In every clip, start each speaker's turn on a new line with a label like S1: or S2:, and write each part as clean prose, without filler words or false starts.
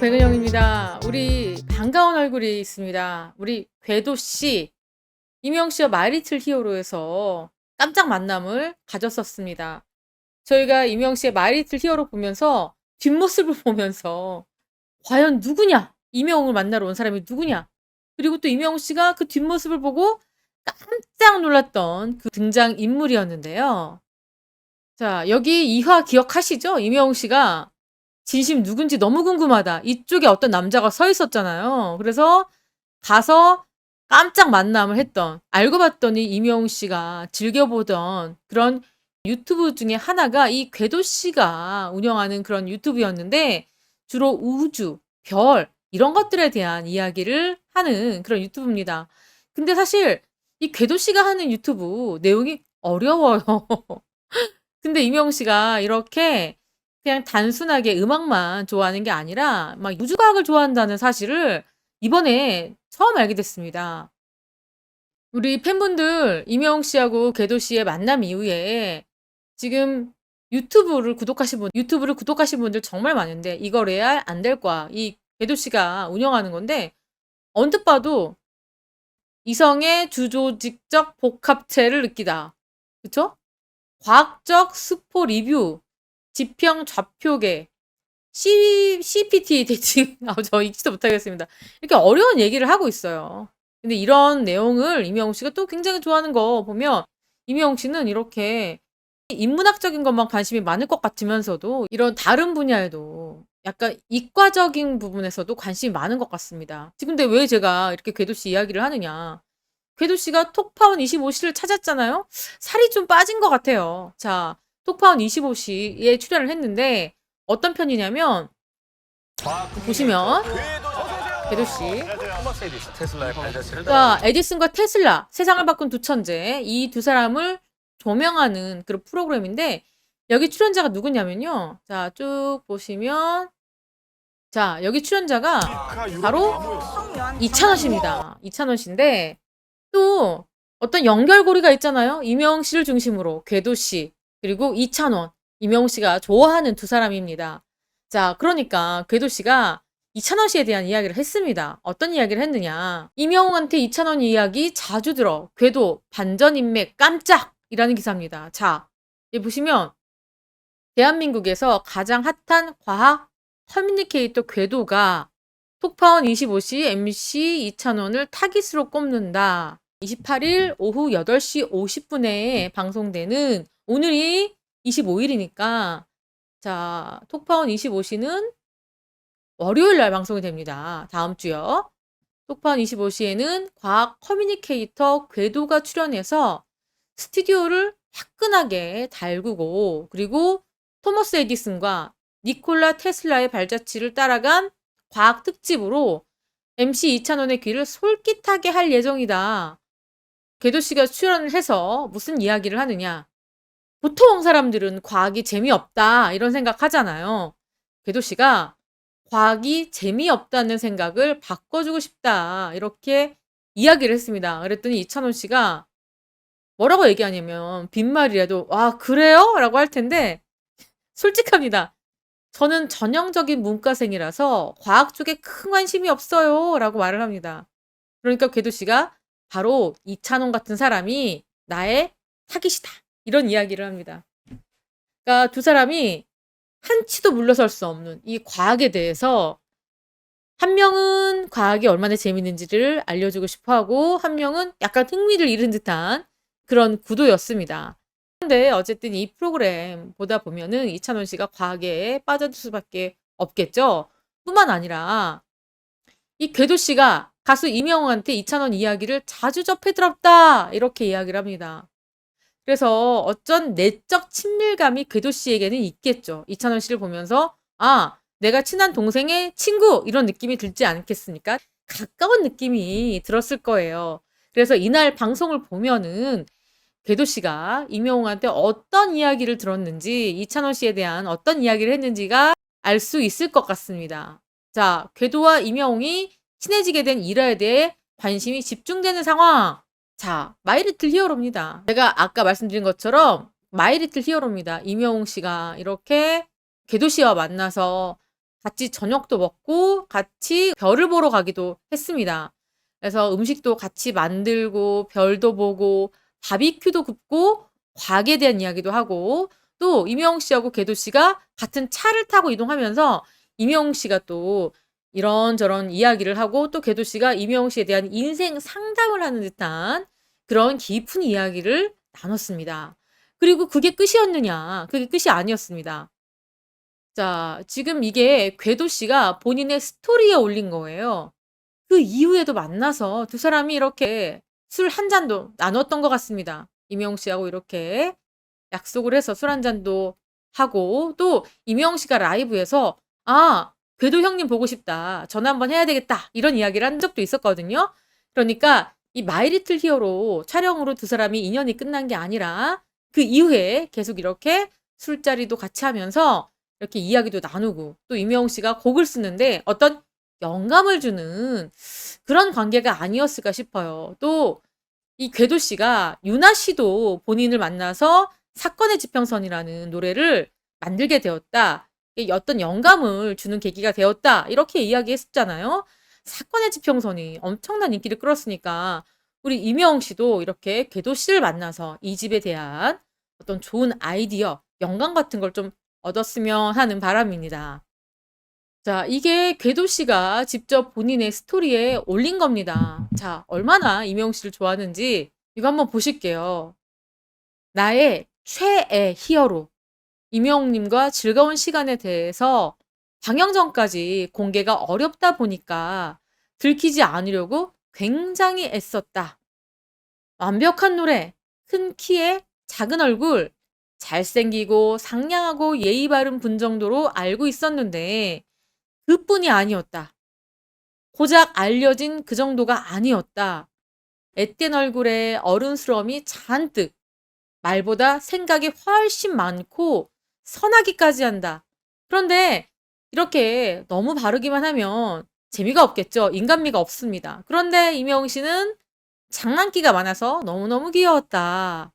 S1: 백은영입니다. 우리 반가운 얼굴이 있습니다. 우리 궤도 씨, 이명 씨와 마이리틀 히어로에서 깜짝 만남을 가졌었습니다. 저희가 이명 씨의 마이리틀 히어로 보면서 뒷모습을 보면서 과연 누구냐? 이명을 만나러 온 사람이 누구냐? 그리고 또 이명 씨가 그 뒷모습을 보고 깜짝 놀랐던 그 등장 인물이었는데요. 자, 여기 2화 기억하시죠? 이명 씨가 진심 누군지 너무 궁금하다. 이쪽에 어떤 남자가 서 있었잖아요. 그래서 가서 깜짝 만남을 했던, 알고 봤더니 이명웅 씨가 즐겨보던 그런 유튜브 중에 하나가 이 궤도 씨가 운영하는 그런 유튜브였는데 주로 우주, 별, 이런 것들에 대한 이야기를 하는 그런 유튜브입니다. 근데 사실 이 궤도 씨가 하는 유튜브 내용이 어려워요. 근데 이명웅 씨가 이렇게 그냥 단순하게 음악만 좋아하는 게 아니라 막 우주과학을 좋아한다는 사실을 이번에 처음 알게 됐습니다. 우리 팬분들 이명웅 씨하고 궤도 씨의 만남 이후에 지금 유튜브를 구독하신 분들 정말 많은데 이거 레알 안 될 거야. 이 궤도 씨가 운영하는 건데 언뜻 봐도 이성의 주조직적 복합체를 느끼다. 그쵸? 과학적 스포 리뷰, 지평 좌표계, CPT 대칭, 저 읽지도 못하겠습니다. 이렇게 어려운 얘기를 하고 있어요. 근데 이런 내용을 이명웅 씨가 또 굉장히 좋아하는 거 보면 이명웅 씨는 이렇게 인문학적인 것만 관심이 많을 것 같으면서도 이런 다른 분야에도 약간 이과적인 부분에서도 관심이 많은 것 같습니다. 근데 왜 제가 이렇게 궤도 씨 이야기를 하느냐. 궤도 씨가 톡파운 25시를 찾았잖아요. 살이 좀 빠진 것 같아요. 자, 톡파운 25시에 출연을 했는데 어떤 편이냐면 보시면 궤도 씨, 그러니까 에디슨과 테슬라, 세상을 바꾼 두 천재, 이 두 사람을 조명하는 그런 프로그램인데 여기 출연자가 누구냐면요. 자, 쭉 보시면 자, 여기 출연자가 바로 이찬원 씨입니다. 이찬원 씨인데 또 어떤 연결고리가 있잖아요. 이명웅 씨를 중심으로 궤도 씨 그리고 이찬원, 이명웅 씨가 좋아하는 두 사람입니다. 자, 그러니까 궤도 씨가 이찬원 씨에 대한 이야기를 했습니다. 어떤 이야기를 했느냐. 이명웅한테 이찬원 이야기 자주 들어. 궤도 반전인맥 깜짝이라는 기사입니다. 자, 여기 보시면 대한민국에서 가장 핫한 과학 커뮤니케이터 궤도가 톡파원 25시 MC 이찬원을 타깃으로 꼽는다. 28일 오후 8시 50분에 방송되는 오늘이 25일이니까 자, 톡파원 25시는 월요일 날 방송이 됩니다. 다음 주요. 톡파원 25시에는 과학 커뮤니케이터 궤도가 출연해서 스튜디오를 화끈하게 달구고 그리고 토머스 에디슨과 니콜라 테슬라의 발자취를 따라간 과학 특집으로 MC 이찬원의 귀를 솔깃하게 할 예정이다. 궤도 씨가 출연을 해서 무슨 이야기를 하느냐. 보통 사람들은 과학이 재미없다 이런 생각 하잖아요. 궤도 씨가 과학이 재미없다는 생각을 바꿔주고 싶다 이렇게 이야기를 했습니다. 그랬더니 이찬원 씨가 뭐라고 얘기하냐면 빈말이라도 와 그래요? 라고 할 텐데 솔직합니다. 저는 전형적인 문과생이라서 과학 쪽에 큰 관심이 없어요 라고 말을 합니다. 그러니까 궤도 씨가 바로 이찬원 같은 사람이 나의 타깃이다. 이런 이야기를 합니다. 그러니까 두 사람이 한치도 물러설 수 없는 이 과학에 대해서 한 명은 과학이 얼마나 재밌는지를 알려주고 싶어 하고 한 명은 약간 흥미를 잃은 듯한 그런 구도였습니다. 그런데 어쨌든 이 프로그램 보다 보면은 이찬원 씨가 과학에 빠져들 수밖에 없겠죠. 뿐만 아니라 이 궤도 씨가 가수 이명웅한테 이찬원 이야기를 자주 접해 들었다 이렇게 이야기를 합니다. 그래서 어쩐 내적 친밀감이 궤도 씨에게는 있겠죠. 이찬원 씨를 보면서 아 내가 친한 동생의 친구 이런 느낌이 들지 않겠습니까? 가까운 느낌이 들었을 거예요. 그래서 이날 방송을 보면은 궤도 씨가 이명웅한테 어떤 이야기를 들었는지 이찬원 씨에 대한 어떤 이야기를 했는지가 알 수 있을 것 같습니다. 자, 궤도와 이명웅이 친해지게 된 일화에 대해 관심이 집중되는 상황. 자, 마이리틀 히어로입니다. 제가 아까 말씀드린 것처럼 마이리틀 히어로입니다. 이명웅 씨가 이렇게 궤도 씨와 만나서 같이 저녁도 먹고 같이 별을 보러 가기도 했습니다. 그래서 음식도 같이 만들고 별도 보고 바비큐도 굽고 과학에 대한 이야기도 하고 또 임영웅 씨하고 궤도 씨가 같은 차를 타고 이동하면서 임영웅 씨가 또 이런저런 이야기를 하고 또 궤도 씨가 임영웅 씨에 대한 인생 상담을 하는 듯한 그런 깊은 이야기를 나눴습니다. 그리고 그게 끝이었느냐? 그게 끝이 아니었습니다. 자, 지금 이게 궤도 씨가 본인의 스토리에 올린 거예요. 그 이후에도 만나서 두 사람이 이렇게 술 한 잔도 나눴던 것 같습니다. 임영웅 씨하고 이렇게 약속을 해서 술 한 잔도 하고 또 임영웅 씨가 라이브에서 "아 궤도 형님 보고 싶다. 전화 한번 해야 되겠다." 이런 이야기를 한 적도 있었거든요. 그러니까 이 마이 리틀 히어로 촬영으로 두 사람이 인연이 끝난 게 아니라 그 이후에 계속 이렇게 술자리도 같이 하면서 이렇게 이야기도 나누고 또 임영웅 씨가 곡을 쓰는데 어떤 영감을 주는 그런 관계가 아니었을까 싶어요. 또 이 궤도 씨가 유나 씨도 본인을 만나서 사건의 지평선이라는 노래를 만들게 되었다. 이게 어떤 영감을 주는 계기가 되었다. 이렇게 이야기했었잖아요. 사건의 지평선이 엄청난 인기를 끌었으니까 우리 임영웅 씨도 이렇게 궤도 씨를 만나서 이 집에 대한 어떤 좋은 아이디어, 영감 같은 걸 좀 얻었으면 하는 바람입니다. 자, 이게 궤도 씨가 직접 본인의 스토리에 올린 겁니다. 자, 얼마나 임영웅 씨를 좋아하는지 이거 한번 보실게요. 나의 최애 히어로 임영웅 님과 즐거운 시간에 대해서 방영 전까지 공개가 어렵다 보니까 들키지 않으려고 굉장히 애썼다. 완벽한 노래, 큰 키에 작은 얼굴, 잘생기고 상냥하고 예의 바른 분 정도로 알고 있었는데 그뿐이 아니었다. 고작 알려진 그 정도가 아니었다. 앳된 얼굴에 어른스러움이 잔뜩, 말보다 생각이 훨씬 많고 선하기까지 한다. 그런데 이렇게 너무 바르기만 하면 재미가 없겠죠. 인간미가 없습니다. 그런데 임영웅 씨는 장난기가 많아서 너무너무 귀여웠다.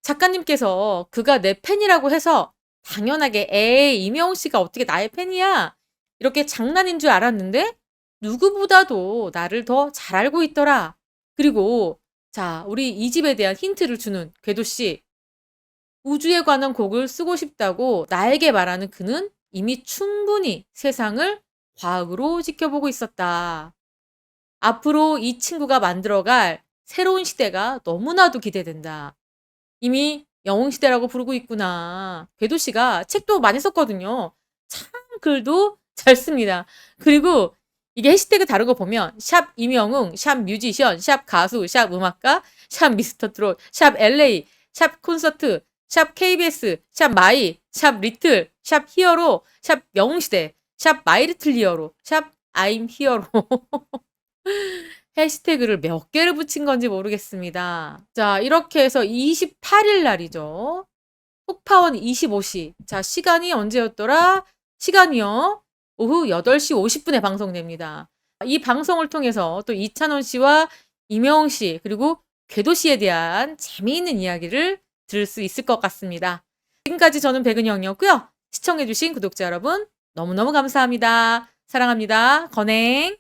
S1: 작가님께서 그가 내 팬이라고 해서 당연하게 에이 임영웅 씨가 어떻게 나의 팬이야? 이렇게 장난인 줄 알았는데 누구보다도 나를 더 잘 알고 있더라. 그리고 자, 우리 이 집에 대한 힌트를 주는 궤도 씨. 우주에 관한 곡을 쓰고 싶다고 나에게 말하는 그는 이미 충분히 세상을 과학으로 지켜보고 있었다. 앞으로 이 친구가 만들어갈 새로운 시대가 너무나도 기대된다. 이미 영웅시대라고 부르고 있구나. 궤도 씨가 책도 많이 썼거든요. 참 글도 잘 씁니다. 그리고 이게 해시태그 다른 거 보면 샵 임영웅, 샵 뮤지션, 샵 가수, 샵 음악가, 샵 미스터 트롯, 샵 LA, 샵 콘서트, 샵 KBS, 샵 마이, 샵 리틀, 샵 히어로, 샵 영웅시대, 샵 마이 리틀 히어로, 샵 I'm 히어로. 해시태그를 몇 개를 붙인 건지 모르겠습니다. 자, 이렇게 해서 28일 날이죠. 폭파원 25시. 자, 시간이 언제였더라? 시간이요. 오후 8시 50분에 방송됩니다. 이 방송을 통해서 또 이찬원 씨와 임영웅 씨, 그리고 궤도 씨에 대한 재미있는 이야기를 들을 수 있을 것 같습니다. 지금까지 저는 백은영이었고요. 시청해주신 구독자 여러분, 너무너무 감사합니다. 사랑합니다. 건행.